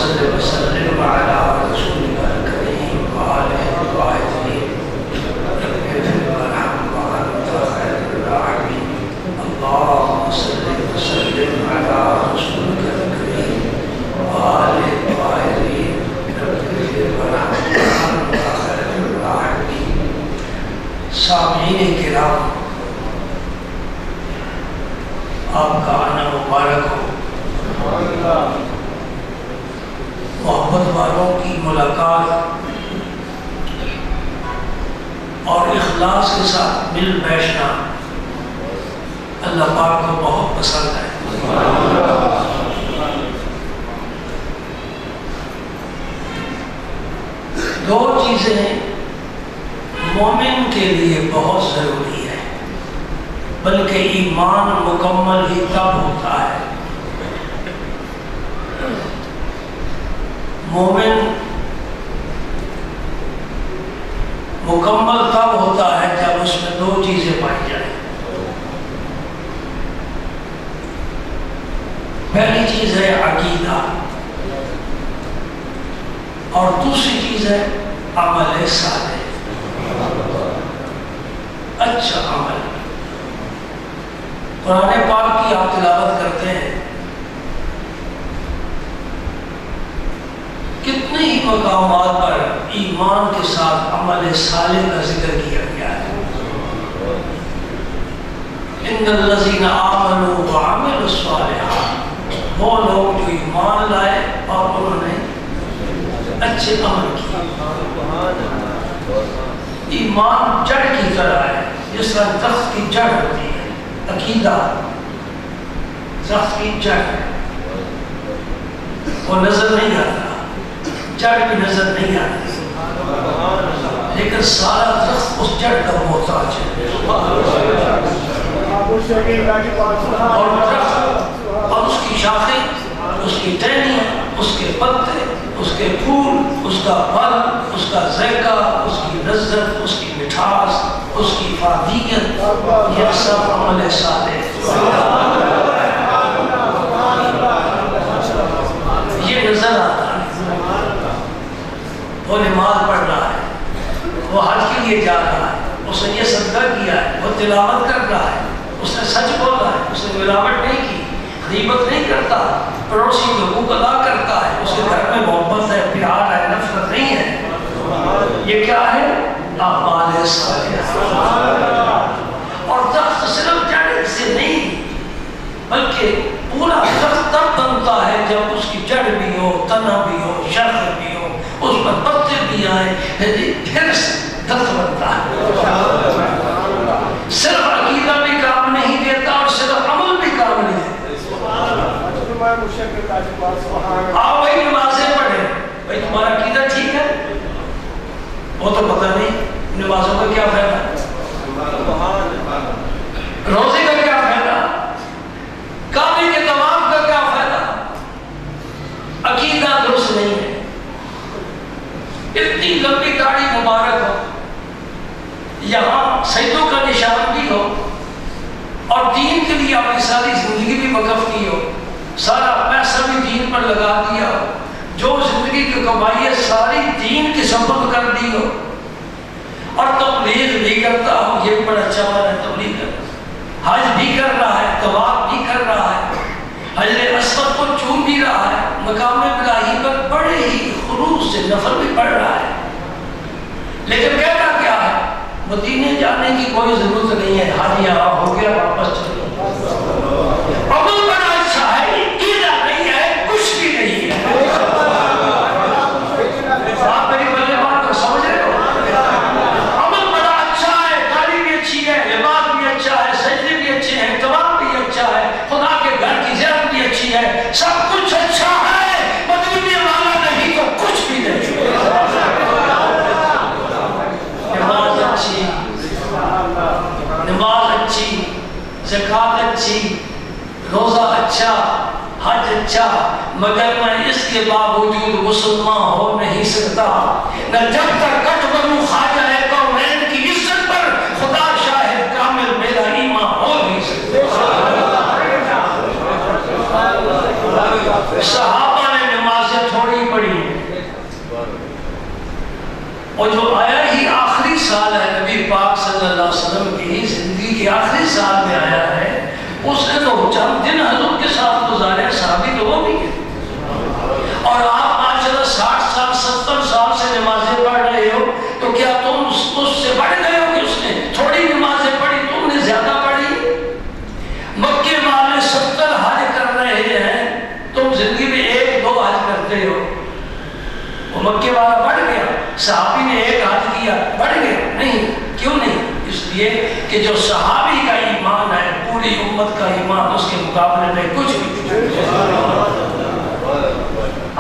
صل وسلم على رسولك الكريم وآله الطاهرين اغفر وارحم وأنت خير الراحمين. اللهم صل وسلم على رسولك الكريم وآله الطاهرين اغفر وارحم وأنت خير الراحمين. سامعین کرام، آپ کا آنا مبارک ہو. محبت والوں کی ملاقات اور اخلاص کے ساتھ مل بیٹھنا اللہ پاک کو بہت پسند ہے. دو چیزیں مومن کے لیے بہت ضروری ہے، بلکہ ایمان مکمل ہی تب ہوتا ہے. مومن مکمل تب ہوتا ہے جب اس میں دو چیزیں پائی جائیں. پہلی چیز ہے عقیدہ اور دوسری چیز ہے عمل صالح، اچھا عمل. قرآن پاک کی آپ تلاوت کرتے ہیں، کتنے ہی مقامات پر ایمان کے ساتھ عمل صالح کا ذکر کیا گیا ہے. ان الذین آمنوا وعملوا الصالحات، وہ لوگ جو ایمان لائے اور انہوں نے اچھے عمل کیے. ایمان جڑ کی طرح ہے، جس طرح درخت کی جڑ ہوتی ہے. عقیدہ درخت کی جڑ ہے، وہ نظر نہیں آتا، جڑ بھی نظر نہیں آتی، لیکن سارا درخت اس جڑ کا محتاج ہے. اور درخت اور اس کی شاخیں، اس کی ٹہنیاں، اس کے پتے، اس کے پھول، اس کا پھل، اس کا ذائقہ، اس کی لذت، اس کی مٹھاس، اس کی فادیت، یہ سب عمل صالح. یہ نظر آتا ہے. وہ نماز پڑھ رہا ہے، وہ حج کے لیے جا رہا ہے، اس نے یہ صدقہ کیا ہے، وہ تلاوت کر رہا ہے، اس نے سچ بولا ہے، اس نے ملاوٹ نہیں کی، غیبت نہیں کرتا، پڑوسی کے حقوق ادا کرتا ہے، اس کے گھر میں محبت ہے، پیار ہے، نفرت نہیں ہے. یہ کیا ہے؟ اعمال صالحہ. اور درخت صرف جڑ سے نہیں، بلکہ پورا درخت تب بنتا ہے جب اس کی جڑ بھی ہو، تنا بھی ہو، شاخ بھی ہو، اس پر پتے بھی آئے، پھر درخت بنتا ہے. صرف عقیدہ بھی کام نہیں دیتا اور صرف عمل بھی کام نہیں دیتا. آپ بھائی نمازیں پڑھیں، بھائی تمہارا عقیدہ ٹھیک ہے؟ وہ تو پتہ نہیں. نمازوں کا کیا فائدہ؟ روزے کا کیا فائدہ؟ کعبے کے طواف کا کیا فائدہ؟ عقیدہ درست نہیں ہے. اتنی لمبی داڑھی مبارک ہو، یہاں سجدوں کا نشان بھی ہو، اور دین کے لیے اپنی ساری زندگی بھی وقف کی ہو، سارا پیسہ بھی دین پر لگا دیا ہو، جو زندگی کی کمائی ہے ساری دین کی سپرد کر دی ہو، اور تبلیغ بھی کرتا ہو. یہ بڑا اچھا ہے تبلیغ کرتا، حج بھی کر رہا ہے، طواف بھی کر رہا ہے، حجر اسود کو چوم بھی رہا ہے، مقام ابراہیم پر بڑے ہی خلوص سے نفل بھی پڑھ رہا ہے. لیکن کہتا کیا ہے؟ مدینے جانے کی کوئی ضرورت نہیں ہے، حج یہاں ہو گیا، واپس چلو. عمل بڑا اچھا ہے، عقیدہ نہیں ہے، کچھ بھی نہیں ہے. آپ میری بلے بات کو سمجھ رہے ہو؟ عمل بڑا اچھا ہے، داڑھی بھی اچھی ہے، لباس بھی اچھا ہے، سجدے بھی اچھے ہیں، طواف بھی اچھا ہے، خدا کے گھر کی زیارت بھی اچھی ہے، سب کچھ اچھا ہے، مدینے والا نہیں تو کچھ بھی نہیں. نماز اچھی، نماز اچھی، زکات اچھی، روزہ اچھا، حج اچھا، مگر میں اس کے باوجود مسلمان ہو نہیں سکتا. نہ جب تک کٹ بنوں خواجہ کونین کی عزت پر خدا شاہد کامل میرا ایمان ہو نہیں سکتا. صحابہ نے نمازیں تھوڑی اور جو آیا ہی آخری سال ہے نبی پاک صلی اللہ علیہ وسلم کی زندگی کے آخری سال میں آیا ہے، اس نے تو چند دن حضور کے ساتھ گزارے، صحابی تو وہ بھی ہے، اور آپ ماشاءاللہ 60 سال 70 سال سے نمازیں پڑھ رہے ہو، تو کیا تم اس سے بڑھ گئے ہو کہ اس نے تھوڑی نمازیں پڑھی، تم نے زیادہ پڑھی؟ مکے والے 70 حج کر رہے ہیں، تم زندگی میں 1-2 حج کرتے ہو، وہ مکے والا بڑھ گیا، صحابی نے 1 حج کیا بڑھ گیا؟ نہیں، کیوں نہیں؟ اس لیے کہ جو صحابی کا ایمان ہے پوری امت کا ایمان اس کے مقابلے میں کچھ بھی۔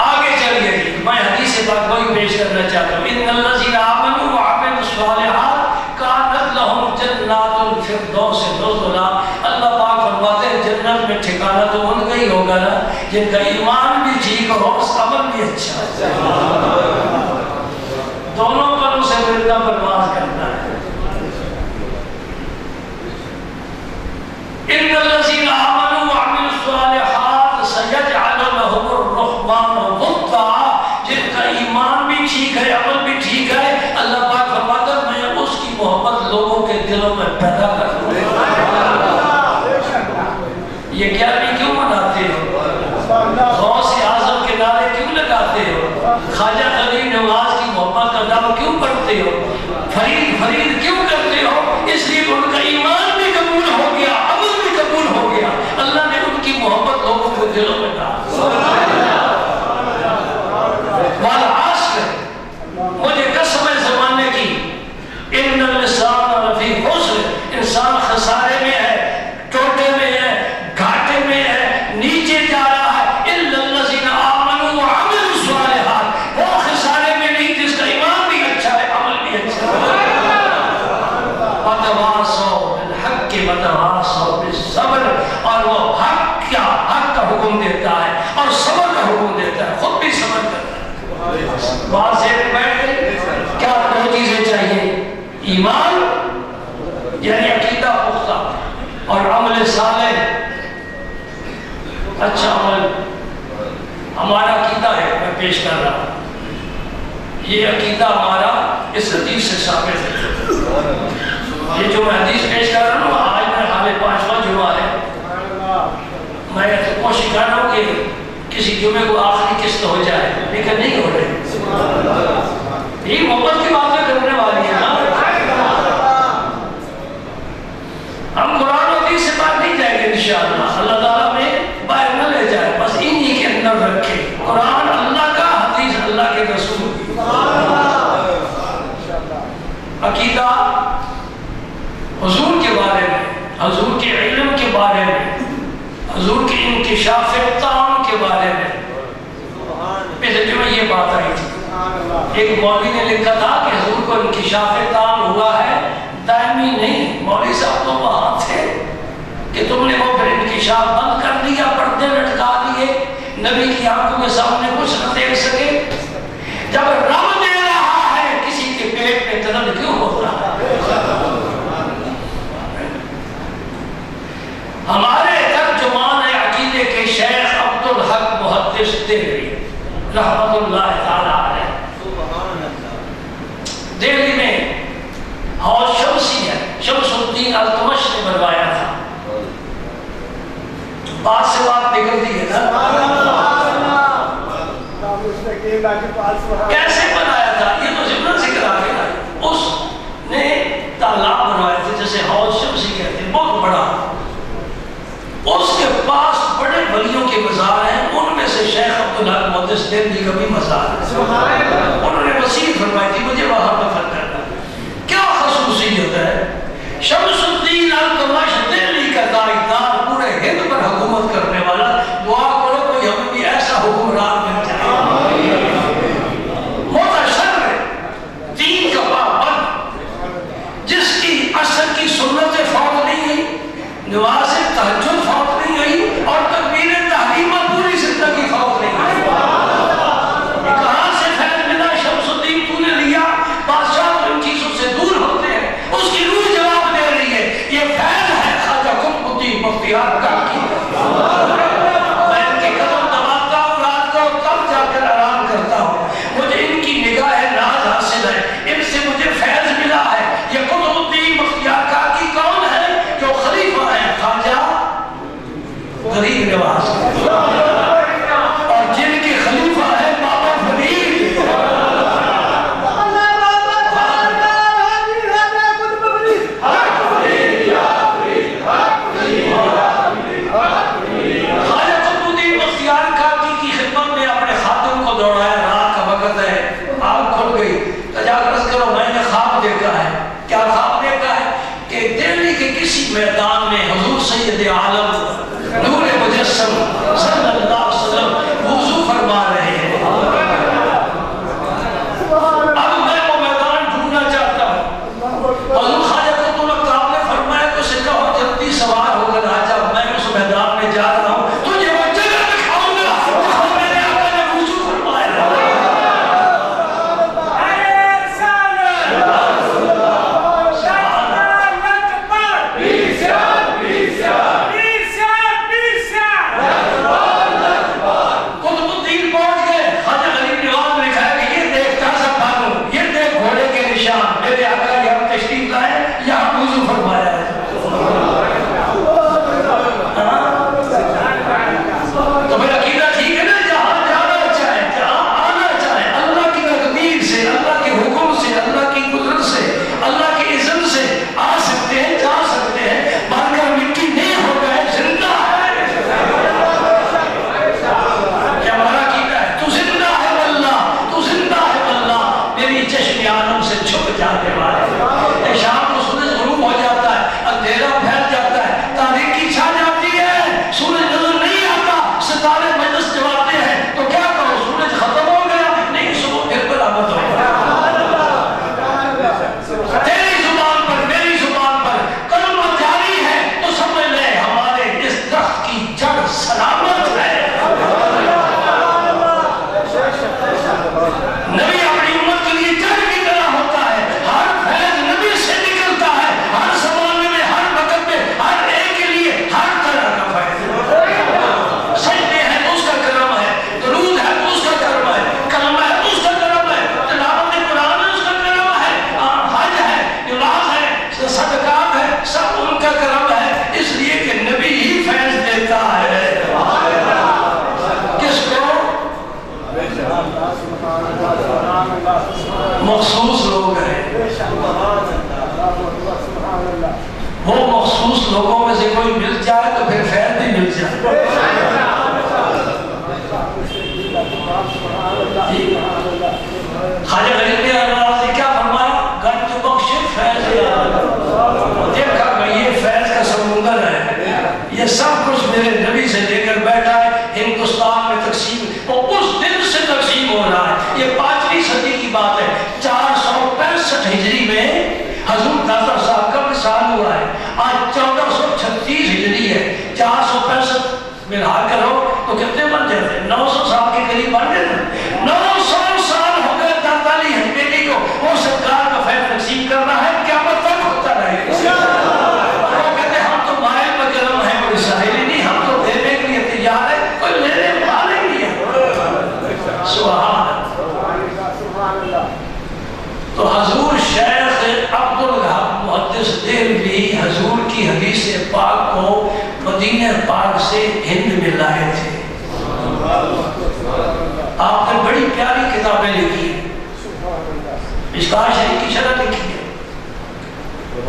آگے چلیے جی، میں حدیث پاک کوئی پیش کرنا چاہتا ہوں، ان الذین آمنوا وعملوا الصالحات کانت لهم جنات الفردوس نزلا۔ اللہ پاک فرماتے ہیں جنت میں ٹھکانہ تو ان کا ہی ہوگا نا جن کا ایمان بھی ٹھیک ہو اور عمل بھی اچھا ہے، دونوں پروں سے ملتا پرواز کرتا ہے۔ ان الذین آمنوا وعملوا الصالحات سیجعل لهم الرحمن ودا۔ جن کا ایمان بھی ٹھیک ہے، عمل بھی ٹھیک ہے، اللہ پاک فرماتا ہے میں اس کی محبت لوگوں کے دلوں میں پیدا کر دوں گا۔ یہ کیا بھی کیوں مناتے ہو؟ غوث اعظم کے نعرے کیوں لگاتے ہو؟ خواجہ غریب نواز کی محبت کا نام کیوں پڑھتے ہو؟ فرید فرید کیوں کرتے ہو؟ اس لیے ان کا ایمان بھی قبول ہو گیا، عمل بھی قبول ہو گیا، اللہ نے ان کی محبت لوگوں کے دلوں میں ڈال۔ مجھے قسم ہے زمانے کی، ان الانسان لفی خسر، انسان خسارے میں ہے، ٹوٹے میں ہے، گھاٹے میں ہے، نیچے جا رہا ہے، الا الذین آمنوا وعملوا الصالحات، وہ خسارے میں نہیں جس کا ایمان بھی اچھا ہے، عمل بھی اچھا ہے۔ وتواصوا بالحق وتواصوا بالصبر، اور وہ حق کا حکم دیتا ہے اور صبر کا حکم دیتا ہے، خود بھی صبر کرتا ہے۔ بات سے بیٹھ گئی، کیا 2 چیزیں چاہیے؟ ایمان یعنی عقیدہ پختہ اور عمل صالح، اچھا عمل۔ ہمارا عقیدہ ہے، میں پیش کر رہا ہوں، یہ عقیدہ ہمارا اس حدیث سے ثابت ہے۔ یہ جو میں حدیث پیش کر رہا ہوں، آج میں حال 5واں جمعہ ہے، میں کوشش کر رہا ہوں کہ کسی جمعے کو آخری قسط ہو جائے، لیکن نہیں ہو رہی۔ یہ محبت کی باتیں کرنے والی ہیں نا، ہم قرآن و حدیث سے بات نہیں جائیں گے انشاءاللہ، اللہ تعالیٰ میں باہر نہ لے جائے، بس انہی کے اندر رکھے، قرآن اللہ کا، حدیث اللہ کے رسول کی۔ عقیدہ حضور کے بارے میں، حضور کے علم کے بارے میں، حضور کے انکشاف تام کے بارے میں۔ پہلے جو میں یہ بات آئی تھی، ایک مولوی نے لکھا تھا کہ حضور کو انکشاف تام ہوا ہے، دائمی نہیں۔ مولوی صاحب تو وہاں تھے کہ تم نے وہ پھر انکشاف بند کر دیا، پردے لٹکا دیے، نبی کی آنکھوں کے سامنے کچھ نہ دیکھ سکے۔ جب رب دے رہا ہے کسی کے پیٹ میں درد کیوں ہوتا ہے؟ ہمارے ترجمان عقیدے کے شیخ عبدالحق محدث دہلوی رحمت اللہ تعالی علیہ، دہلی میں حوض شمسی ہے، شمس الدین التمش نے بنوایا تھا۔ بات سے بات نکلتی ہے نا، کیسے بنایا تھا یہ تو ضمن ذکر آ گیا۔ اس نے تالاب بنوائے تھے جسے حوض شمسی کہتے ہیں، بہت بڑا، اس کے پاس بڑے ولیوں کے مزار ہیں، ان میں سے شیخ عبدالحق محدث دہلوی کا بھی مزار ہے۔ انہوں نے وصیت فرمائی تھی مجھے وہاں دفن کرنا۔ کیا خصوصیت ہے؟ شمس الدین التمش دہلی کا تاجدار، پورے ہند پر حکومت کرنے والا، دعا کرو کوئی ہمیں بھی ایسا حکمران مل جائے، متشرع، دین کا پابند، جس کی عصر کی سنتیں فوت نہیں ہوئی، نماز تہجد فوت نہیں ہوئی، اور تکبیر تحریمہ پوری زندگی فوت نہیں ہوئی۔ کہاں سے فیض ملا شمس الدین تو نے لیا؟ بادشاہ ان چیزوں سے دور ہوتے ہیں، اس کی روح جواب دے رہی ہے، یہ فیض ہے مخصوص لوگ ہیں، وہ مخصوص لوگوں میں سے کوئی مل جائے تو پھر فیض بھی مل جائے۔ خواجہ غریب نے کیا فرمایا؟ گنج بخش فیض دیکھا کہ یہ فیض کا سمندر ہے، یہ سب کچھ میرے نبی سے لے کر بیٹھا ہے، ہندوستان میں تقسیم، وہ اس دن سے تقسیم ہو رہا ہے۔ یہ 5ویں صدی کی بات ہے، 465 ہجری میں حضور داتا صاحب کا وصال ہوا ہے، آج 1436 ہجری ہے، 465 ملحاظ کرو تو کتنے بن جاتے ہیں؟ 900 سال کے قریب بن گئے نا، 900 سال ہو گئے داتا علی حمیدی کو، وہ سرکار کا فیض تقسیم کر رہا ہے، قیامت تک ہوتا رہے گا۔ وہ کہتے ہیں ہم تو مائل بکرم ہیں، کوئی ساحلی نہیں، ہم تو دینے کے لیے تیار ہے، کوئی لینے والے نہیں ہے۔ سبحان اللہ۔ تو حضور شیخ عبدالوہاب محدث دہلوی حضور کی حدیث پاک کو مدینہ پاک سے ہند میں لائے تھے۔ آپ نے بڑی پیاری کتابیں لکھی ہیں، مشکوٰۃ شریف کی شرح لکھی ہے،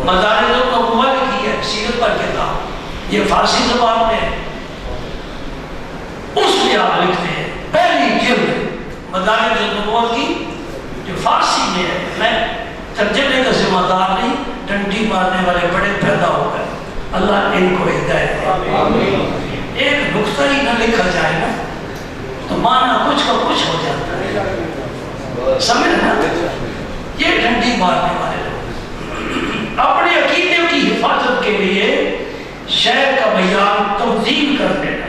مدارج النبوہ لکھی ہے، سیرت پر کتاب، یہ فارسی زبان میں ہے۔ اس میں آپ لکھتے ہیں پہلی جلد مدارج النبوہ کی جو فارسی میں ہے، میں ترجمے کا ذمہ دار نہیں، ڈنڈی مارنے والے بڑے پیدا ہو گئے، اللہ ان کو ہدایت دے۔ ایک نقطہ ہی نہ لکھا جائے نا تو معنی کچھ کا کچھ ہو جاتا ہے، سمجھنا؟ یہ ڈنڈی مارنے والے لوگ اپنے عقیدے کی حفاظت کے لیے شیخ کا بیان تبدیل کر دینا۔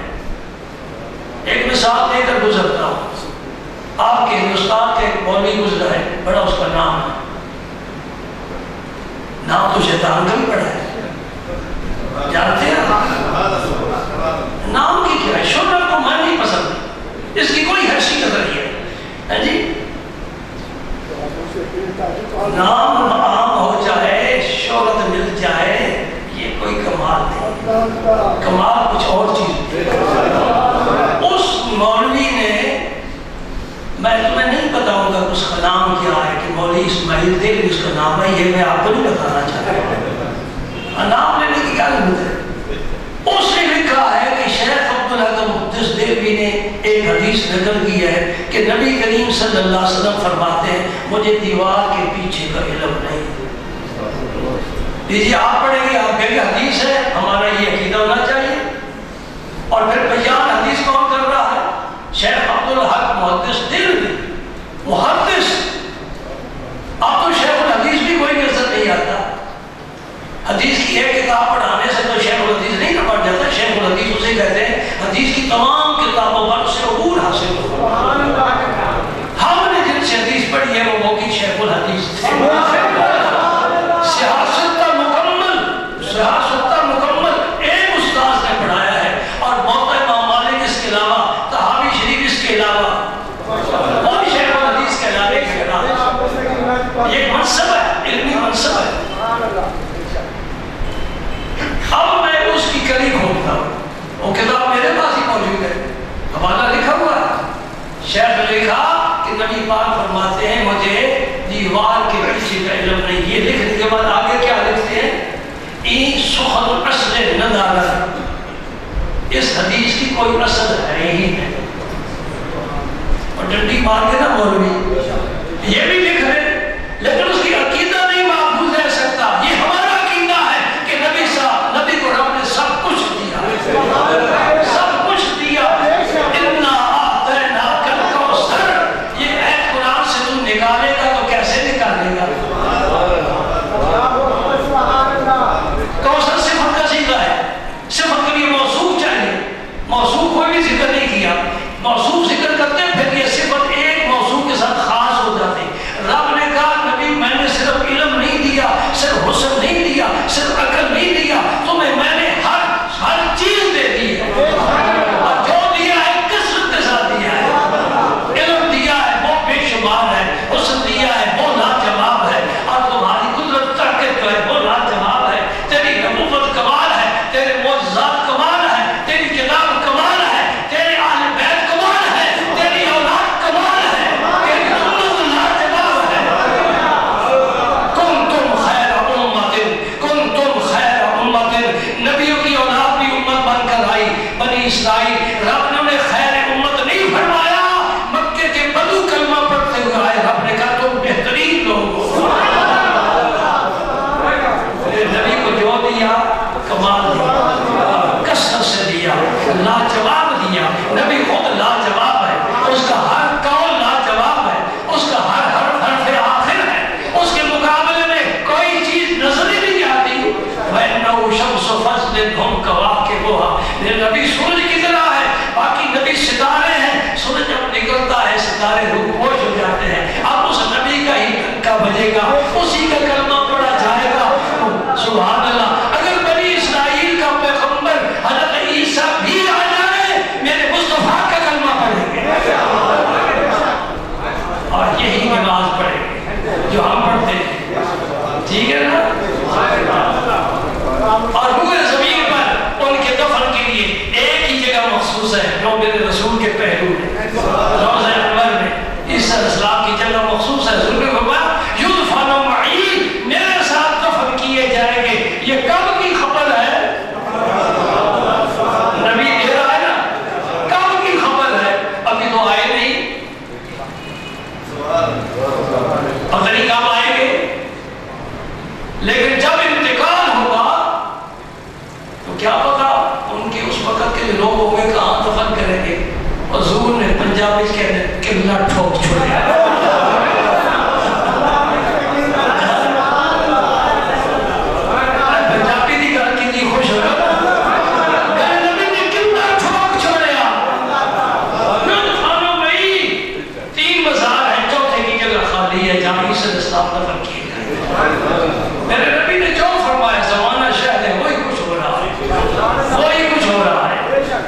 ایک مثال دے کر گزرتا ہوں، آپ کے ہندوستان کے ایک مولوی گزرا ہے، بڑا اس کا نام ہے، نام تو شیطان کا بھی بڑا ہے، جانتے ہیں نام کی کیا ہے؟ شہرت کو میں نہیں پسند، اس کی کوئی حیثیت نہیں ہے جی، نام عام ہو جائے، شہرت مل جائے، یہ کوئی کمال نہیں، کمال کچھ اور چیز۔ اس مولوی نے، میں تمہیں نہیں بتاؤں گا اس کا نام کیا ہے کہ مولوی اسماعیل دہلوی اس کا نام ہے، یہ میں آپ کو نہیں بتانا چاہتا، نام لینے کی کیا ضرورت ہے۔ اس نے لکھا ہے کہ شیخ عبدالوہاب محدث دہلوی نے ایک حدیث نقل کی ہے کہ نبی کریم صلی اللہ علیہ وسلم فرماتے ہیں مجھے دیوار کے پیچھے کا علم نہیں۔ دیجیے آپ پڑھیں گے، آپ کہیں حدیث ہے، ہمارا یہ عقیدہ ہونا چاہیے، اور پھر بیان حدیث کون کر رہا ہے؟ شیخ عبدالوہاب محدث دہلوی، محدث۔ آپ تو شیخ الحدیث بھی کوئی نظر نہیں آتا، حدیث کی ایک کتاب پڑھانے سے تو شیخ الحدیث نہیں نہ پڑھ جاتا، شیخ الحدیث اسے کہتے ہیں حدیث کی تمام کتابوں پر اسے عبور حاصل ہو۔ ہم نے جن سے حدیث پڑھی ہے وہ موقع شیخ الحدیث تھے، سیاست مکمل ایک استاذ نے پڑھایا ہے، اور موقع امام مالک اس کے علاوہ، طحاوی شریف اس کے علاوہ، اور شیخ الحدیث کے علاوہ یہ منصب ہے، علمی منصب ہے۔ اب میں اس کی کلی کھولتا ہوں، وہ کتاب میرے پاس ہی موجود ہے، حوالہ لکھا ہوا ہے۔ شیخ نے لکھا کہ نبی پاک فرماتے ہیں مجھے دیوار کے پیچھے کا علم نہیں۔ یہ لکھنے کے بعد آگے کیا لکھتے ہیں؟ این سخن اصل ندارت، اس حدیث کی کوئی اصل ہے ہی نہیں، اور ڈنڈی مار کے نا مولوی یہ بھی لکھ رہے، لیکن اس کی عقیدہ نہیں محفوظ رہ سکتا۔ یہ ہمارا عقیدہ ہے کہ نبی کو رب نے سب کچھ دیا، سب کچھ دیا۔ اِنَّا أَعْطَيْنَاكَ الْكَوْثَرَ، یہ ایت قرآن سے تم نکالے گا تو کیسے نکالے گا؟ کوثر صفت کا صیغہ ہے، صفت کے لیے موصوف چاہیے، موصوف کوئی بھی ذکر نہیں کیا، موصوف ذکر کرتے پھر یہ صفت ایک موصوف کے ساتھ خاص ہو جاتی۔ رب نے کہا نبی میں نے صرف علم نہیں دیا، صرف حسن نہیں دیا، صرف عقل نہیں دیا، تمہیں میں نے ہر چیز دے دی ہے، اور جو دیا ہے کثرت کے ساتھ دیا ہے، علم دیا ہے وہ بے شمار ہے، حسن اسلام کی جگہ مخصوص ہے. حضور نے فرمایا یدفن معی، میرے ساتھ دفن کیے جائیں گے. یہ کب کی خبر ہے؟ نبی دے رہا ہے نا، کب کی خبر ہے؟ ابھی تو آئے نہیں، پتہ نہیں کب آئیں گے. لیکن جب انتقال ہوگا تو کیا پتا ان کے اس وقت کے لوگ ہوں گے کہاں دفن کریں گے. حضور نے پنجابی کہنے قبلہ ٹھوک چھوڑیا. پنجابی دی گل کتنی خوش ہو رہا نبی نے قبلہ ٹھوک چھوڑیا. یدفن معی، 3 مزار ہیں، چوتھے کی جگہ خالی ہے جہاں عیسی علیہ السلام دفن کیے گئے. میرے نبی نے جو فرمایا زمانہ شاہد ہے وہی کچھ ہو رہا ہے، وہی کچھ ہو رہا ہے،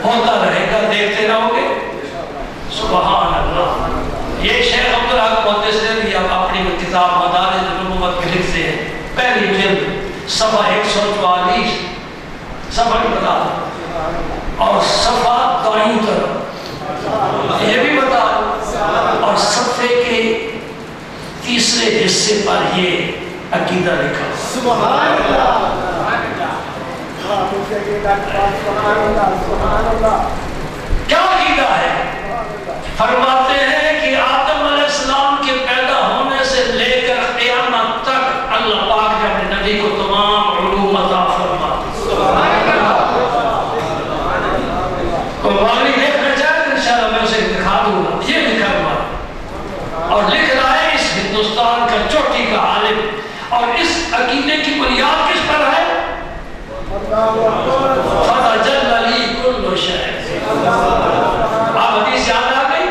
ہوتا رہے گا، دیکھتے رہو گے. سبحان اللہ. یہ شیخ عبدالحق محدث نے بھی اپنی کتاب مدارج النبوت میں لکھتے ہیں، پہلی جلد صفحہ 144 صفحہ بھی بتا دو اور صفحہ دائیں طرف یہ بھی بتا دو اور صفحے کے تیسرے حصے پر یہ عقیدہ لکھا. سبحان اللہ. کیا عقیدہ ہے؟ فرماتے ہیں کہ آدم علیہ السلام کے پیدا ہونے سے لے کر قیامت تک اللہ پاک نے اپنے نبی کو تمام علوم عطا فرمائے. کوئی مولوی دیکھنا چاہے تو انشاءاللہ میں اسے دکھا دوں گا. یہ لکھا ہوا اور لکھ رہا ہے اس ہندوستان کا چوٹی کا عالم. اور اس عقیدے کی بنیاد کس پر ہے؟ فتجلی لی کل شیء. آپ حدیث یاد آ گئی؟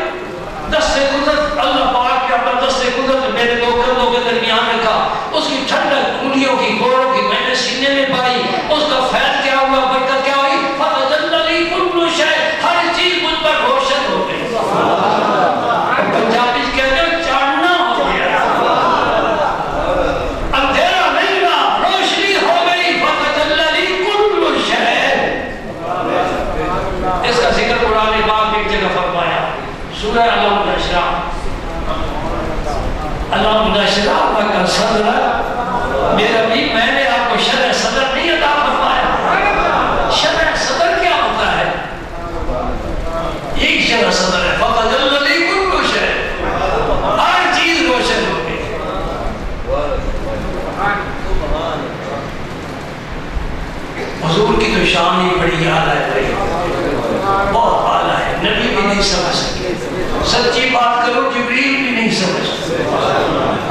دست قدرت اللہ پاک کے اپنا دست قدرت میرے دو کندھوں کے درمیان رکھا. اس کی ٹھنڈک انگلیوں کی گوڑوں کی میں نے سینے میں پائی. اس کا فیض کیا ہوا، برکت کیا ہوئی؟ فتجلی لی کل شیء، ہر چیز مجھ پر روشن ہو گئی. پنجابی کہتے ہیں چاندنا ہو گیا، اندھیرا نہیں رہا، روشنی ہو گئی. فتجلی لی کل شیء. اس کا ذکر قرآن پاک میں ایک جگہ فرمایا، سورہ علم نشرح. علم نشرح لک صدرک. میرا بھی میں نے آپ کو شرح صدر نہیں عطا فرمایا. شرح صدر کیا ہوتا ہے؟ ایک شرح صدر ہے. فتجلی لی کل شیء، ہر چیز روشن ہو گئی. حضور کی تو شان ہی بڑی اعلیٰ ہے، بہت اعلیٰ ہے. نبی بھی نہیں سمجھ سکے. سچی بات کرو، جبریل بھی نہیں سمجھ سکے،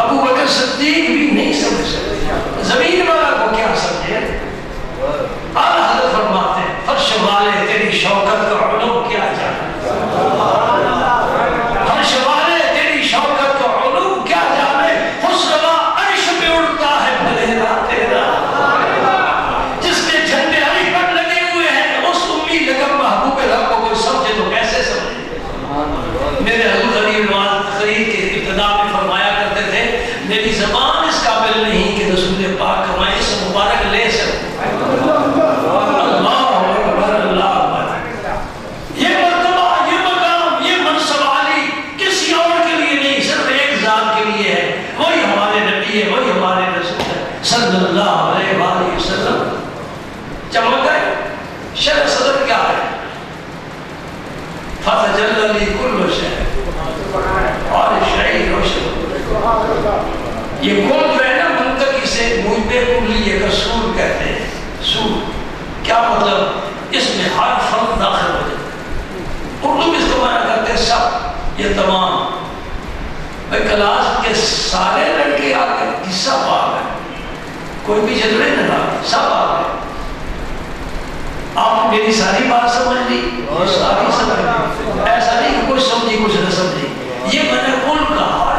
ابو بکر صدیق بھی نہیں سمجھ سکے. زمین والا کو کیا سمجھے؟ اعلیٰ حضرت فرماتے ہیں فرش والے تیری شوکت کا علوم کیا جانے. فرش والے تیری شوکت کا علوم کیا جانے. خسروا عرش پہ اڑتا ہے بھلیرا تیرا. جس کے جھنڈے عرش پر لگے ہوئے ہیں اس امی لگم محبوب رب کو کوئی سمجھے تو کیسے سمجھے. میرے حضور غریب نواز تقریر کے ابتدا میں فرمایا کرتے تھے میری زبان اس قابل نہیں کہ رسول پاک کا میں اس مبارک لے سکوں. اللہ اکبر، اللہ اکبر. یہ مرتبہ، یہ مقام، یہ منصب عالی کسی اور کے لیے نہیں، صرف ایک ذات کے لیے ہے. وہی ہمارے نبی ہے، وہی ہمارے رسول ہے صلی اللہ علیہ وآلہ وسلم. چمک گئے. شرح صدر کیا ہے؟ فتجلی لی کل شیء، اور شیء روشن. یہ کل جو ہے نا منطقی سے مجبے کلیے کا سور کہتے ہیں. سور کیا مطلب؟ اس میں ہر فرد داخل ہو جاتا ہے. اردو میں اس کو مانا کرتے ہیں سب، یہ تمام. بھائی کلاس کے سارے لڑکے آ کے سب آ گئے، کوئی بھی جھگڑے نہ رہا، سب آ گئے. آپ میری ساری بات سمجھ لی؟ ساری سمجھ لی. ایسا نہیں کہ کچھ سمجھی کچھ نہ سمجھی. یہ میں نے کل کا ہر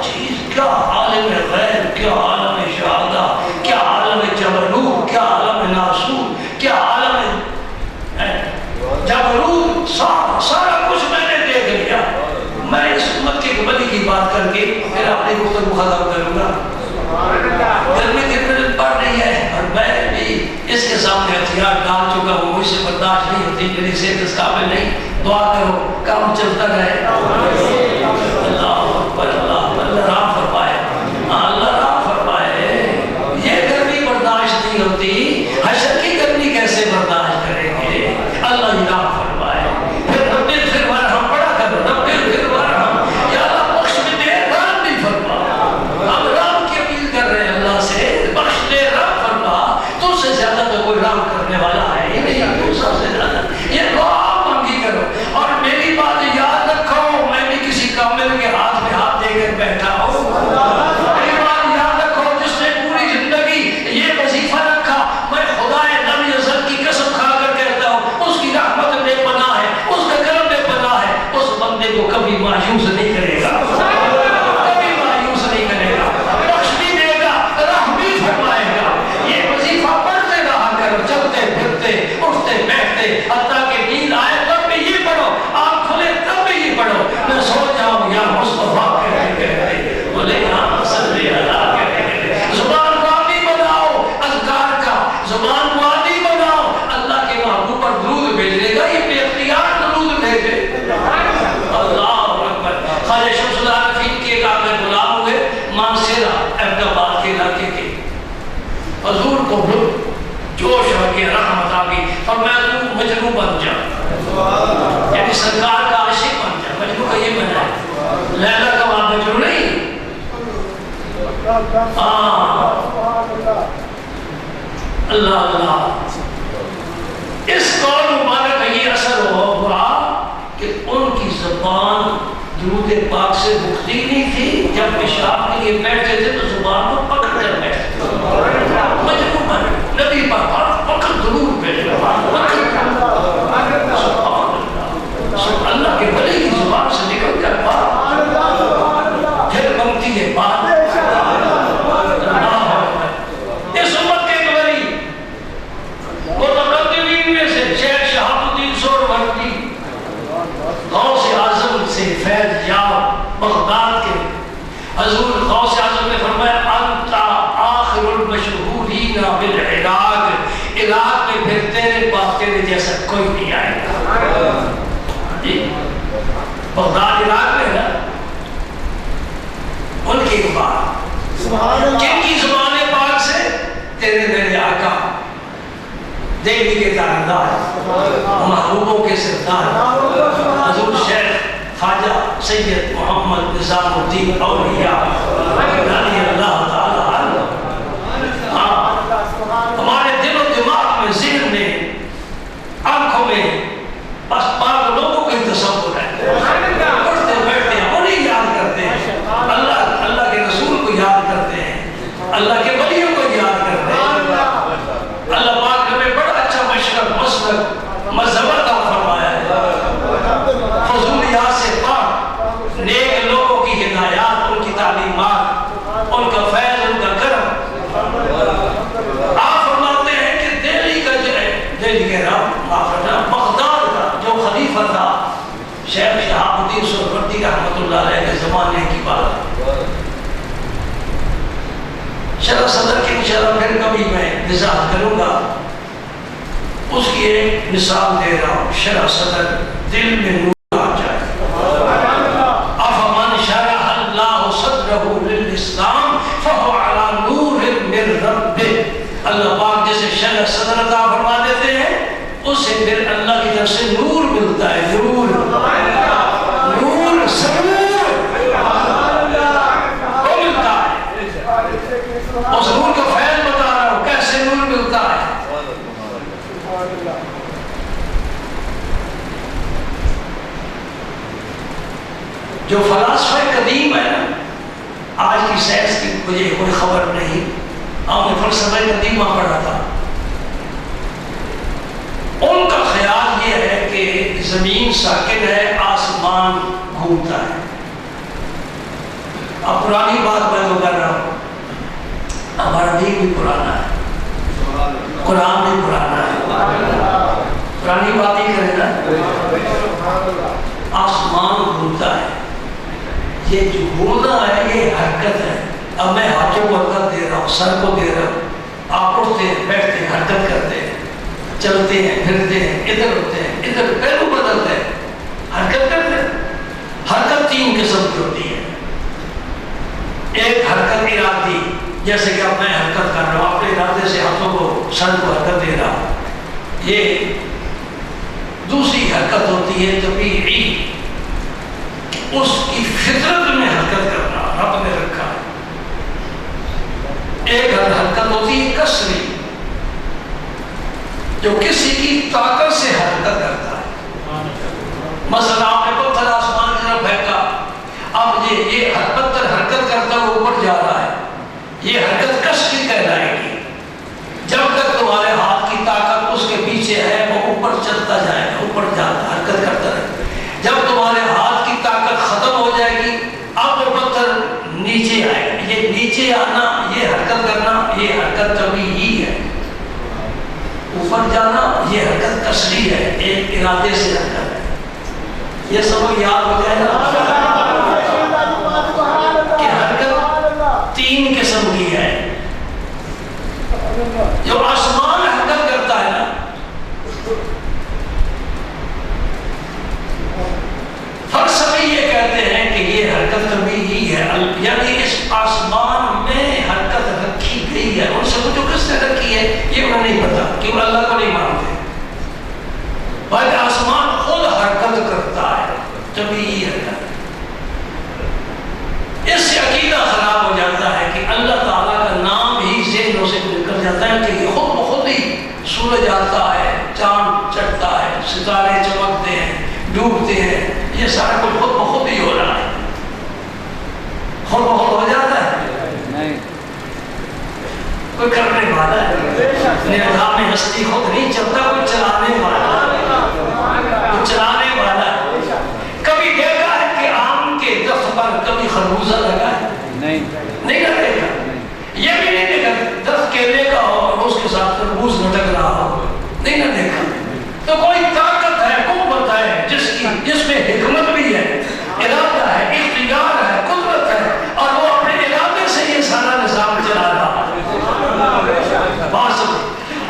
چیز کیا عالم غیب، کیا عالم شہادہ، کیا عالم جبروت، کیا عالم ناسور، کیا عالم جبروت، سارا کچھ میں نے دیکھ لیا. میں اس امت کے بلی کی بات کر کے پھر اپنی گفتگو ختم کروں گا. گرمی کتنے دن پڑ رہی ہے اور میں بھی اس کے سامنے ہتھیار ڈال چکا ہوں. مجھ سے برداشت نہیں ہوتی، میری صحت اس قابل نہیں. دعا کرو کام چلتا رہے. کامل کے ہاتھ میں ہاتھ دے کر بیٹھا ہو. ایک بات یاد رکھو، جس نے پوری زندگی یہ وظیفہ رکھا، میں خدائے لم یزل کی قسم کھا کر کہتا ہوں، اس کی رحمت میں پناہ ہے، اس کا کرم میں پناہ ہے، اس بندے کو کبھی مایوس نہیں کرے گا، کبھی مایوس نہیں کرے گا، بخش بھی دے گا، رحم بھی فرمائے گا. یہ وظیفہ پڑھتے رہا کرو، چلتے پھرتے اٹھتے بیٹھتے، حتیٰ کہ نیند آئے تب بھی یہ پڑھو، آنکھ کھلے تب بھی یہ پڑھو. میں سو جاؤں یا مصطفیٰ کہتے بولے ہاں صلی اللہ کہتے. زبان کو عادی بناؤ اذکار کا، زبان کو عادی بناؤ اللہ کے محبوب پر درود بھیجنے کا. یہ بے اختیار درود بھیجے. اللہ اکبر. خواجہ شمس العارفین کے ایک آقا غلام ہوئے مانسیرا احمد آباد کے علاقے کے. حضور کو جوش آ گیا، رحمت آ گئی، فرمایا تو مجنوں بن جا، یعنی سرکار کا عاشق بن جا. مجنوں کا یہ بنا ہے، لیلا کا وہاں مجنوں نہیں. اللہ اللہ. اس قول مبارک کا یہ اثر ہوا کہ ان کی زبان درود پاک سے بکتی نہیں تھی. جب پیشاب کے لیے بیٹھتے تھے تو زبان کو پکڑ کر بیٹھتے تھے. مجنوں بن نبی پاک پکڑ درود بھیجے. اللہ کے ولی کی زبان سے نکل کر بات پھر بنتی ہے بات. اس امت کے ایک ولی متقدمین میں سے شیخ شہاب الدین سہروردی، غوث اعظم سے فیض یاب بغداد کے. حضور غوث اعظم نے فرمایا انت آخر المشہورین بالعراق، عراق میں پھر تیرے باپ تیرے جیسا کوئی نہیں آئے گا. بغداد عراق میں نا ان کی بات جن کی زبان پاک سے تیرے میرے آقا دہلی کے داردار، محبوبوں کے سردار حضور شیخ خواجہ سید محمد نظام الدین اولیاء رضی اللہ تعالی عنہ ہمارے دل و دماغ میں، ذہن میں، آنکھوں میں بس پاک لوگوں کے تصور ہے. اٹھتے بیٹھتے ہیں انہیں یاد کرتے ہیں، اللہ کے رسول کو یاد کرتے ہیں، اللہ کے ولیوں کو یاد کرتے ہیں. اللہ پاک نے ہمیں بڑا اچھا مشرق مسلک مذہب عطا فرمایا ہے. فضولیات سے پاک نیک لوگوں کی ہدایات، ان کی تعلیمات، ان کا فیض، ان کا کرم. آپ فرماتے ہیں کہ دہلی کا جو ہے، دہلی کے بغداد کا جو خلیفہ تھا شیخ شہاب الدین سہروردی رحمۃ اللہ علیہ کے زمانے کی بات. شرح صدر کی انشاءاللہ پھر کبھی میں وضاحت کروں گا. اس کی ایک مثال دے رہا ہوں. شرح صدر دل میں نور آ جائے. افمن شرح اللہ صدرہ للاسلام فہو علی نور من ربہ. اللہ پاک جیسے شرح صدر عطا فرما دیتے ہیں، اس سے پھر اللہ کی طرف سے نور ملتا ہے. نور نور ضرور وہ ملتا ہے. اس نور کا فیض بتا رہا ہوں کیسے نور ملتا ہے. جو فلاسفہ قدیم ہے نا، آج کی سائنس کی مجھے کوئی خبر نہیں، میں فلسفہ قدیمہ پڑھا تھا. ان کا خیال یہ ہے کہ زمین ساکن ہے، آسمان گھومتا ہے. اب پرانی بات میں تو کر رہا ہوں، ہمارا دین بھی پرانا ہے، قرآن بھی پرانا ہے، پرانی بات ہی کرے نا. آسمان گھومتا ہے. یہ جو گھومنا ہے یہ حرکت ہے. اب میں ہاتھوں کو حرکت دے رہا ہوں، سر کو دے رہا ہوں، آپ اٹھتے ہیں، بیٹھتے ہیں، حرکت کرتے ہیں، چلتے ہیں، پھرتے ہیں، ادھر ہوتے ہیں، ادھر پہلو بدلتے ہیں، حرکت کرتے ہیں. حرکت تین قسم کی ہوتی ہے. ایک حرکت ارادی، جیسے کہ اب میں حرکت کر رہا ہوں، اپنے ارادے سے ہاتھوں کو، سر کو حرکت دے رہا ہوں. یہ دوسری حرکت ہوتی ہے طبیعی، اس کی فطرت میں حرکت کرنا رب نے رکھا ہے. ایک حرکت ہوتی ہے کسری، جو کسی کی طاقت سے حرکت کرتا ہے. مثلا آپ نے پتھر آسمان کی طرف پھینکا، یہ پتھر حرکت کرتا ہے اوپر جا رہا ہے، یہ حرکت کش کی کہلائے گی۔ جب تک تمہارے ہاتھ کی طاقت اس کے پیچھے ہے وہ اوپر چلتا جائے گا، اوپر جاتا حرکت کرتا رہے۔ جب تمہارے ہاتھ کی طاقت ختم ہو جائے گی اب وہ پتھر نیچے آئے گا۔ یہ نیچے آنا، یہ حرکت کرنا، یہ حرکت کبھی ہی ہے۔ اوپر جانا یہ حرکت کسری ہے، ایک ارادے سے حرکت ہے۔ یہ سبق یاد ہو جائے نا کہ حرکت تین قسم کی ہے۔ جو آسمان حرکت کرتا ہے نا، فلسفی یہ کہتے ہیں کہ یہ حرکت کبھی ہی ہے، یعنی اس آسمان میں حرکت رکھی گئی ہے۔ ان سے پوچھو کس نے رکھی ہے، یہ انہیں نہیں پتا، کیوں اللہ کو نہیں مانتے۔ بلکہ آسمان خود حرکت کرتا ہے، کبھی ہی حرکت۔ اس سے عقیدہ خراب ہو جاتا ہے کہ اللہ تعالیٰ کا نام ہی ذہنوں سے نکل جاتا ہے کہ یہ خود بخود ہی سورج آتا ہے، چاند چڑھتا ہے، ستارے چمکتے ہیں، ڈوبتے ہیں، یہ سارا کچھ خود بخود ہی ہو رہا ہے۔ خود بخود ہو جاتا ہے، کوئی کرنے والا ہے۔ نظام ہستی خود نہیں چلتا، کوئی چلانے والا ہے، کوئی چلانے والا ہے۔ کبھی دیکھا ہے کہ آم کے درخت پر کبھی خربوزہ لگا ہے؟ نہیں لگے گا۔ یہ بھی نہیں دیکھا درخت کیلے کا ہو اور اس کے ساتھ خربوز لٹک رہا ہو، نہیں نہ دیکھا۔ تو کوئی طاقت ہے، قوت ہے جس میں حکمت بھی ہے، ارادہ ہے، اختیار ہے، قدرت ہے، اور وہ اپنے ارادے سے یہ سارا نظام چلا رہا ہے۔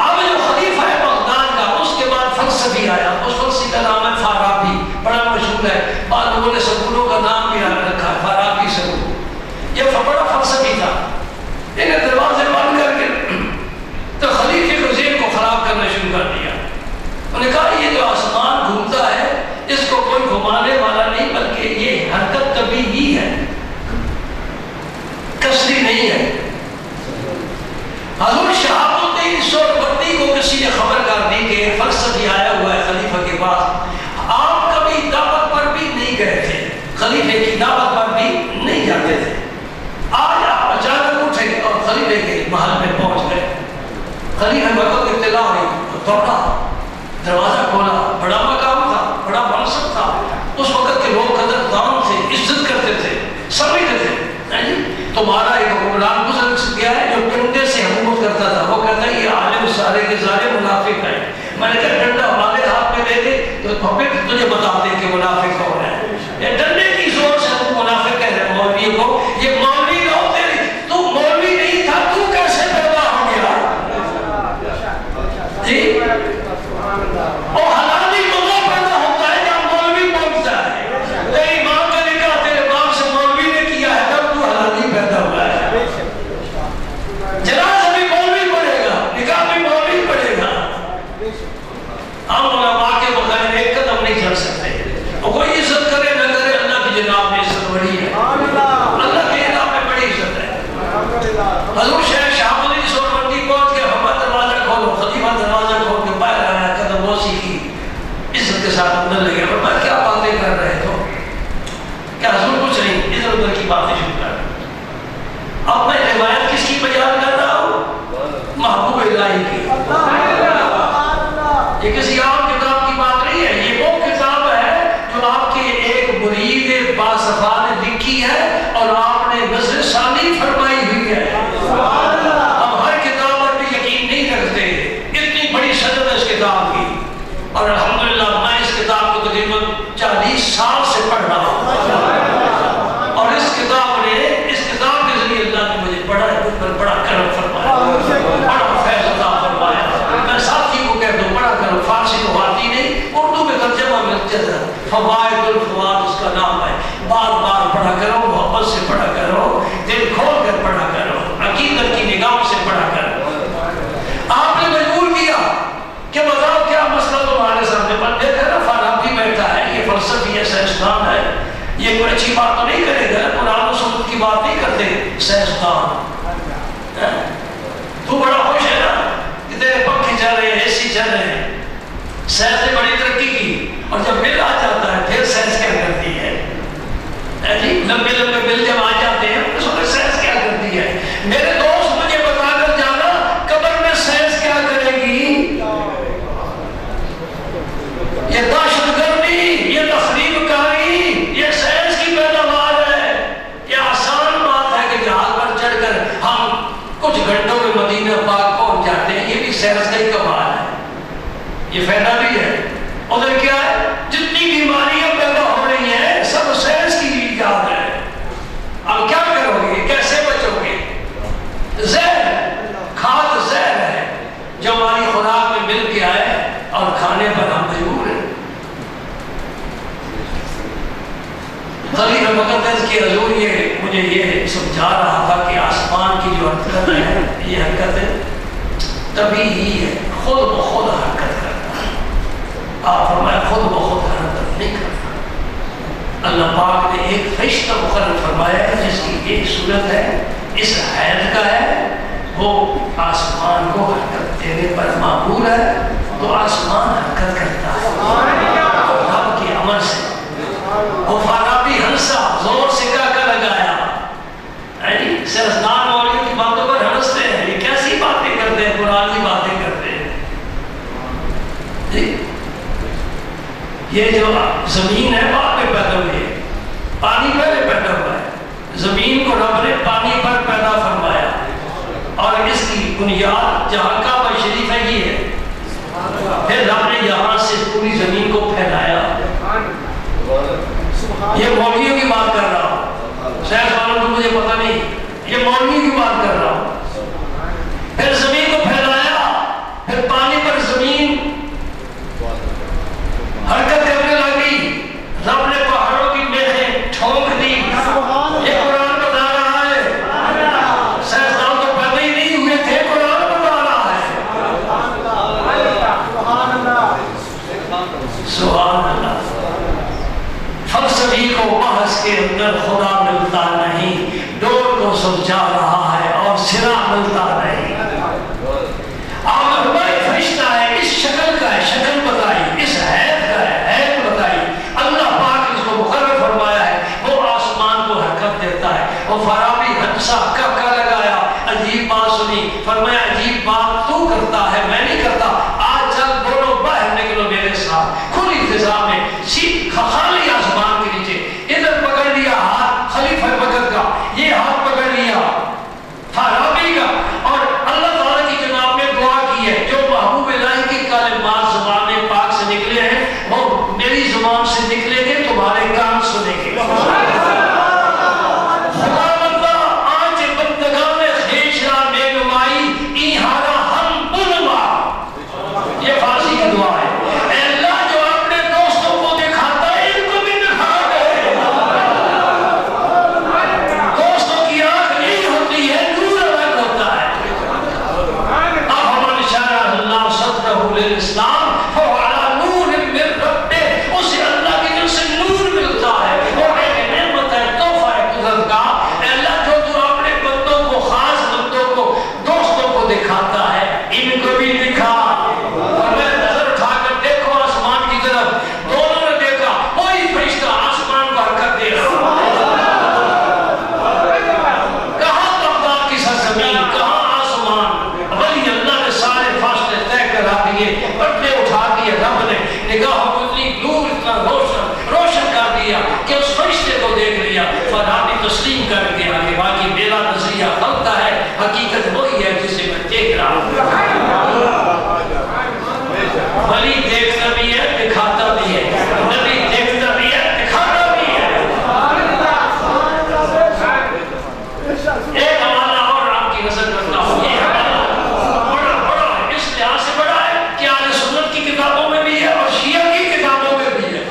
اب جو خلیفہ ہے بغداد کا، اس کے بعد فلسفی آیا، اس فلسفی کا نام ہے فارابی، بڑا مشہور ہے، بعض لوگوں نے سکولوں کا نام بھی رکھا ہے فارابی سکول۔ یہ بڑا فلسفی تھا، انہیں دروازے بند کر کے تو خلیفے کے ذہن کو خراب کرنا شروع کر دیا۔ انہوں نے کہا یہ جو آسمان گھومتا ہے اس کو کوئی گھمانے والا نہیں، بلکہ یہ حرکت کبھی ہی ہے، کسری نہیں ہے۔ حضور شہاب الدین سہروردی کو کسی نے خبر کر دی کہ ایک فلسفی آیا ہوا ہے خلیفہ کے پاس، آپ کبھی دعوت پر بھی نہیں گئے تھے، خلیفے کی دعوت پر بھی نہیں جاتے تھے، آج آپ اچانک اٹھے اور خلیفے کے محل میں پہنچ گئے۔ خلیفہ وقت اطلاع ہوئی، دوڑا، دروازہ کھولا، بڑا مقام تھا، بڑا منصب تھا، اس وقت کے لوگ قدردان تھے، عزت کرتے تھے، سمجھتے تھے۔ تمہارا ایک حکمران گزر گیا ہے جو ڈنڈے سے حکومت کرتا تھا، وہ کہتا ہے یہ عالم سارے کے سارے منافق ہیں۔ میں نے کہا ڈنڈا ہمارے ہاتھ میں دے دے تو پھر تجھے بتاتے ہیں کہ منافق کون ہے۔ یہ ڈنڈے کی زور سے تم منافق کہہ رہے مولوی کو، یہ مولوی نہ ہو تیری، تو مولوی نہیں تھا، تو کیسے پیدا ہو گیا؟ جی اور حلالی مزہ پیدا ہوتا ہے جب مولوی پہنچتا ہے۔ تیری ماں کا نکاح تیرے باپ سے مولوی نے کیا ہے تب تو حلالی پیدا ہوا ہے۔ جنازہ بھی مولوی پڑھے گا، نکاح بھی مولوی پڑھے گا۔ ہم علماء کے بغیر ایک قدم نہیں چل سکتے۔ اور کوئی عزت کرے نہ کرے، اللہ کی جناب میں عزت بڑی ہے، اللہ کی جناب میں بڑی عزت ہے۔ حضور شیخ شہاب الدین سہروردی پہنچ کے ہمارا دروازہ کھولو، خلیفہ دروازہ کھول کے باہر آیا، قدم بوسی کی، عزت کے ساتھ اندر لگے۔ فرمایا کیا باتیں کر رہے ہو؟ کیا حضور کچھ نہیں، ادھر ادھر کی باتیں شروع کر۔ اب میں روایت کس کی بیان کر رہا ہوں؟ محبوب الہی کی۔ یہ کسی عام کتاب کی بات نہیں ہے، یہ وہ کتاب ہے جو آپ کے ایک مرید باصفا نے لکھی ہے اور آپ نے نظر ثانی فرمائی ہوئی ہے۔ اب ہر کتاب پر بھی یقین نہیں رکھتے، اتنی بڑی صدر ہے اس کتاب کی، اور الحمدللہ میں اس کتاب کو تقریباً 40 سال سے پڑھ رہا ہوں، اور اس کتاب کے ذریعے اللہ نے مجھے بڑا کرم فرمایا، بڑا فیض عطا فرمایا۔ میں ساتھی کو کہہ دوں بڑا کرم، فارسی کو آتی نہیں، اردو میں ترجمہ مل جاتا ہے، فوائد الفوائد اس کا نام ہے۔ بار بار پڑھا کرو، محبت سے پڑھا کرو، دل کھول کر پڑھا کرو، عقیدت کی نگاہ سے پڑھا کرو۔ آپ نے مجبور کیا کہ بتاؤ کیا مسئلہ تمہارے سامنے، پر دیکھا نا فارابی بیٹھا ہے، یہ فلسفی ہے، سائنسدان ہے، یہ کوئی اچھی بات تو نہیں کرے گا، قرآن و سنت کی بات نہیں کرتے سائنسدان۔ تو بڑا خوش ہے نا کہ تیرے پنکھے چل رہے ہیں، اے سی چل رہے ہیں، سائنس نے بڑی ترقی کی، اور جب بل آ جاتا ہے پھر سائنس کیا کرتی ہے؟ جی لمبے لمبے بل جب آ جاتے ہیں اس میں سائنس کیا کرتی ہے؟ میرے دوست مجھے بتا کر جانا قبر میں سائنس کیا کرے گی؟ یہ دہشت گردی، یہ تخریب کاری، یہ سائنس کی پیداوار ہے۔ یہ آسان بات ہے کہ جہاز پر چڑھ کر ہم کچھ گھنٹوں میں مدینہ پاک پہنچ جاتے ہیں، یہ بھی سائنس کا ہی کمال ہے، یہ فائدہ بھی ہے۔ ادھر کیا ہے؟ جتنی بیماریاں پیدا ہو رہی ہیں سب سائنس کی ایجاد ہے۔ اب کیا کرو گے؟ کیسے بچو گے؟ زہر، کھاد زہر ہے جو ہماری خوراک میں مل کے آئے اور کھانے پر ہم مجبور ہیں۔ خلیفہ مقدس کے حضور یہ مجھے یہ سمجھا رہا تھا کہ آسمان کی جو حرکت ہے یہ حرکت تبھی ہی ہے، خود بخود حرکت کرتا ہے۔ آپ فرمائے خود بخود حرکت نہیں کرتا۔ اللہ پاک نے ایک فرشتہ مقرر فرمایا ہے جس کی ایک صورت ہے، اس حید کا ہے، وہ آسمان کو حرکت دینے پر معمول ہے، تو آسمان حرکت کرتا ہے رب کے امر سے۔ وہ فارابی ہنسا، زور سے کہا لگایا، سیاستدان مولویوں کی باتوں پر ہنستے ہیں، یہ کیسی باتیں کرتے ہیں، قرآن کی باتیں کرتے ہیں۔ یہ جو زمین ہے بعد میں پیدا ہوئی ہے، پانی پہلے پیدا ہوا ہے۔ زمین کو رب نے پانی پر پیدا فرمایا اور اس کی بنیاد جہاں کعبہ شریف ہے یہ ہے، پھر رب نے یہاں سے پوری زمین کو پھیلایا۔ یہ مولویوں کی بات کر رہا ہوں، سائنس والوں کو مجھے پتہ نہیں، یہ مولویوں کی بات کر رہا ہوں۔ پھر زمین کو پھیلایا، پھر پانی پر زمین حرکت کرنے لگی، رب نے پہاڑوں کی میخیں ٹھونک دی۔ یہ قرآن بتا رہا ہے، سائنسدان تو پیدا ہی نہیں ہوئے تھے، قرآن بتا رہا ہے۔ سبحان اللہ۔ فلسفی کو بحث کے اندر خدا ملتا نہیں، ڈور کو سلجھا رہا ہے اور سرا ملتا نہیں۔ آپ ہمارے فرشتہ ہے، اس شکل کا ہے، شکل بتائی، اس حید کا ہے، حید بتائی۔ اللہ پاک اس کو مقرر فرمایا ہے، وہ آسمان کو حرکت دیتا ہے۔ وہ فارابی ہنسا، کہا لگایا، عجیب بات سنی، فرمایا عجیب بات تو کرتا ہے میں نہیں کرتا، آج چل دونوں باہر نکلو میرے ساتھ، کھلی فضا میں، خالی آسمان کے نیچے۔ ادھر پکڑ لیا ہاتھ خلیفہ مقدس کا، یہ ہاتھ پکڑ لیا فارابی کا، اور اللہ تعالیٰ کی جناب میں دعا کی ہے، جو محبوب الہی کے کلمات زبان پاک سے نکلے ہیں وہ میری زبان سے نکلیں گے، تمہارے کان سنیں گے۔ خدا بندہ آج بندگان خیشرا میں نمائی ایہارا ہم بنوا، یہ فارسی کی دعا ہے۔ اے اللہ جو اپنے دوستوں کو دکھاتا ہے ان کو بھی دکھا دے۔ دوستوں کی آنکھ نہیں ہوتی ہے، نور الگ ہوتا ہے۔ افمن شرح اللہ صدرہ للاسلام فهو علی نور من ربہ، اسے اللہ کی طرف سے نور ملتا ہے، اور ایک نعمت ہے، تحفہ ہے قدرت کا۔ اے اللہ جو تو اپنے بندوں کو، خاص بندوں کو، دوستوں کو دکھاتا ہے ان کو بھی دکھا۔ اور میں نظر اٹھا کر دیکھو آسمان کی طرف، دونوں نے دیکھا، کوئی فرشتہ آسمان کو حرکت دے رہا ہے۔ کہاں بغداد کی سرزمین، کہاں آسمان، ولی اللہ نے سارے فاصلے طے کرا دیے، پردے اٹھا دیے، رب نے نگاہوں کو اتنی نور، اتنا روشن کر دیا کہ اس فرشتے کو دیکھ لیا۔ فارابی تسلیم کر کے آگے، باقی میرا نظریہ غلط ہے، حقیقت وہی ہے جسے میں دیکھ رہا ہوں۔ ولی دیکھتا بھی ہے، دکھاتا بھی ہے، نبی دیکھتا بھی ہے، دکھاتا بھی ہے۔ ایک حوالہ اور آپ کی نظر کرتا ہوں، یہ حوالہ بڑا ہے، اس لحاظ سے بڑا ہے کہ اہل سنت کی کتابوں میں بھی ہے اور شیعہ کی کتابوں میں بھی ہے،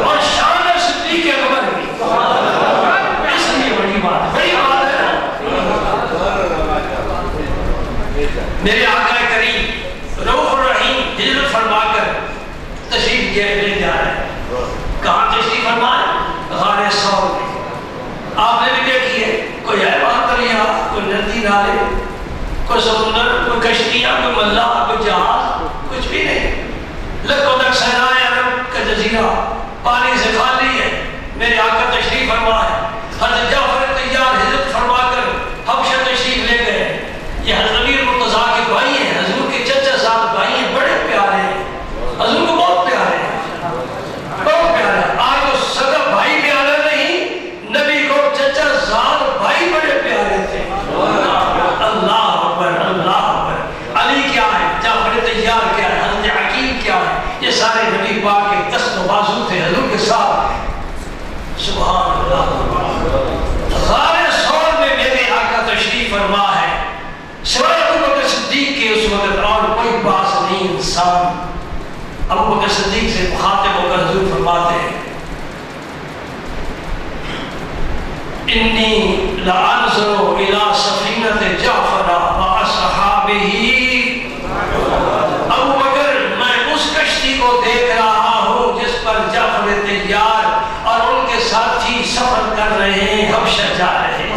اور شان صدیق اکبر بھی، اس لیے بڑی بات ہے نا۔ میرے آقا کریم رؤوف الرحیم ہجرت فرما کر تشریف لے جا رہے ہیں، کہاں تشریف فرمائے؟ غار ثور میں۔ آپ نے بھی دیکھی ہے، کوئی ہے وہاں دریا، کوئی ندی نالے، کوئی سمندر، کوئی کشتیاں، کوئی ملاح، کوئی جہاز، کچھ بھی نہیں۔ لکھوں تک صحرائے عرب کا جزیرہ پانی سے خالی ہے۔ میرے آقا تشریف فرما ہے، سبحان اللہ۔ غار ثور میں میرے آقا تشریف فرما ہے، سوائے ابو بکر صدیق کے اس وقت اور کوئی باس نہیں انسان۔ ابو بکر صدیق سے مخاطب ہو کر حضور فرماتے ہیں انی لانظر الی سفینۃ جعفر واصحابہ، ابو بکر میں اس کشتی کو دیکھ رہا ہوں جس پر جعفر طیار اور ان کے ساتھی سفر کر رہے ہیں، حبشہ جا رہے ہیں۔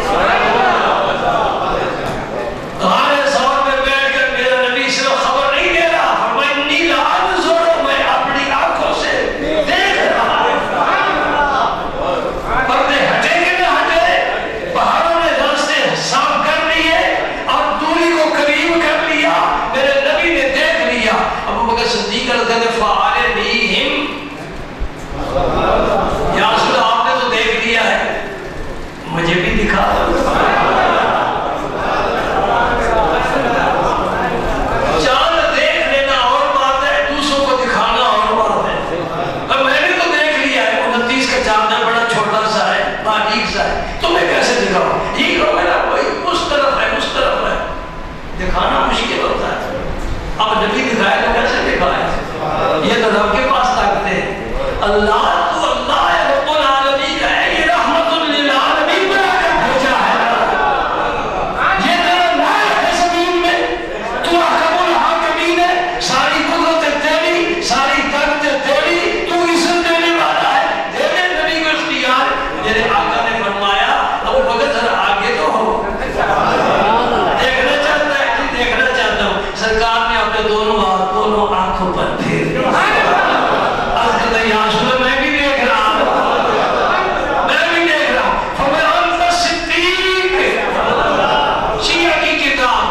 غار ثور میں بیٹھ کر میرا نبی صرف خبر نہیں دے رہا، فرمایا انی لانظر، میں اپنی آنکھوں سے دیکھ رہا ہوں۔ پردے ہٹے کہ نہ ہٹے، پہاڑوں نے راستے صاف کر لیے اور دوری کو قریب کر لیا، میرے نبی نے دیکھ لیا۔ ابو بکر صدیق رضی اللہ عنہ یا رسول اللہ آپ نے تو دیکھ لیا ہے، مجھے بھی دکھا دو۔ چاند دیکھ لینا اور بات ہے، دوسروں کو دکھانا اور بات ہے۔ اور میں نے تو دیکھ لیا ہے 29 کا چاند ہے، بڑا چھوٹا سا ہے، باریک سا ہے، تمہیں کیسے دکھاؤں؟ یہ کہو میرا کوئی اس طرف ہے اس طرف ہے، دکھانا مشکل ہوتا ہے۔ اب نبی دکھائے تو کیسے دکھائے؟ یہ تو رب کے پاس طاقت ہے۔ اللہ تو اللہ ہے، رب العالمین ہے، یہ رحمت للعالمین بنا کر بھیجا ہے۔ یہ تیرا نائب ہے زمین میں، تو احکم الحاکمین ہے، ساری قدرت تیری، ساری طاقت تیری، تو عزت دینے والا ہے، دے دے نبی کو اختیار۔ میرے آقا نے فرمایا ابو بکر ذرا آگے تو ہو، دیکھنا چاہتا ہے کہ دیکھنا چاہتا ہوں۔ سرکار نے اپنے دونوں ہاتھ دونوں آنکھوں پر پھیر دیا۔ میں بھی دیکھ رہا ہوں، میں بھی دیکھ رہا ہوں۔ فَمَنْ صِدِّيقٌ، شیعہ کی کتاب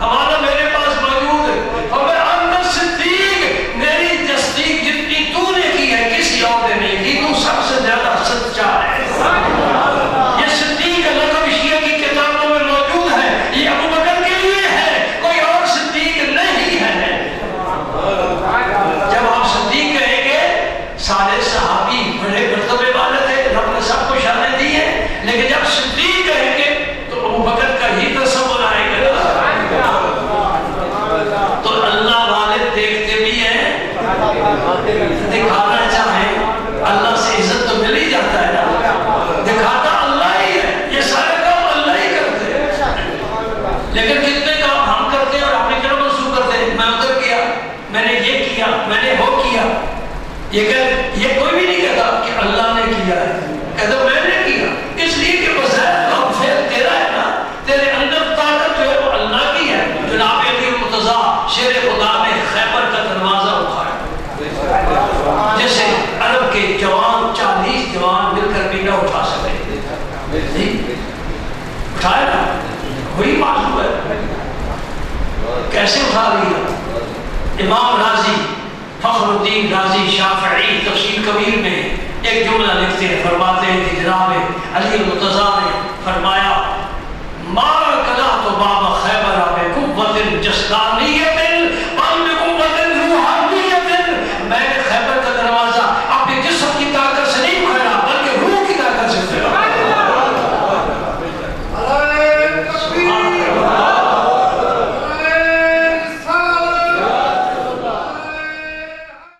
ہمارا میرے پاس موجود ہے۔ فَمَنْ صِدِّيقٌ، میری تصدیق جتنی تو نے کی ہے کسی اور نے نہیں کی، تو سب سے زیادہ سچا ہے۔ یہ صدیق لقب شیعہ کی کتابوں میں موجود ہے، یہ ابو بکر کے لیے ہے، کوئی اور صدیق نہیں ہے۔ جب آپ صدیق کہیں گے، سارے صحابی بڑے مرتبے والے تھے، رب نے سب کو شانیں دی ہیں، لیکن جب صدیق کہیں گے تو ابو بکر کا ہی تصور آئے گا۔ تو اللہ والے دیکھتے بھی ہیں، دکھانا چاہیں، اللہ سے عزت تو مل ہی جاتا ہے نا، دکھاتا اللہ ہی ہے، یہ سارے کام اللہ ہی کرتے ہیں۔ لیکن کتنے کام ہم کرتے ہیں اور اپنی طرف منسوخ کرتے ہیں، میں ادھر کیا، میں نے یہ کیا، میں نے وہ کیا۔ یہ کوئی بھی نہیں کہتا کہ اللہ نے کیا ہے، کہتا میں نے کیا، اس لیے کہ بظاہر تو فعل تیرا ہے نا، تیرے اندر طاقت جو ہے وہ اللہ کی ہے۔ جناب علی المرتضیٰ شیر خدا نے خیبر کا دروازہ اٹھایا، جیسے عرب کے جوان 40 جوان مل کر بھی نہ اٹھا سکے، اٹھایا نا، وہی معلوم ہے کیسے اٹھا لیا۔ امام رازی فخر الدین رازی شافعی تفسیر کبیر میں ایک جملہ لکھتے ہیں، فرماتے ہیں کہ جناب علی المرتضیٰ نے فرمایا مارا کلا تو باب خیبر بقوت جسدانی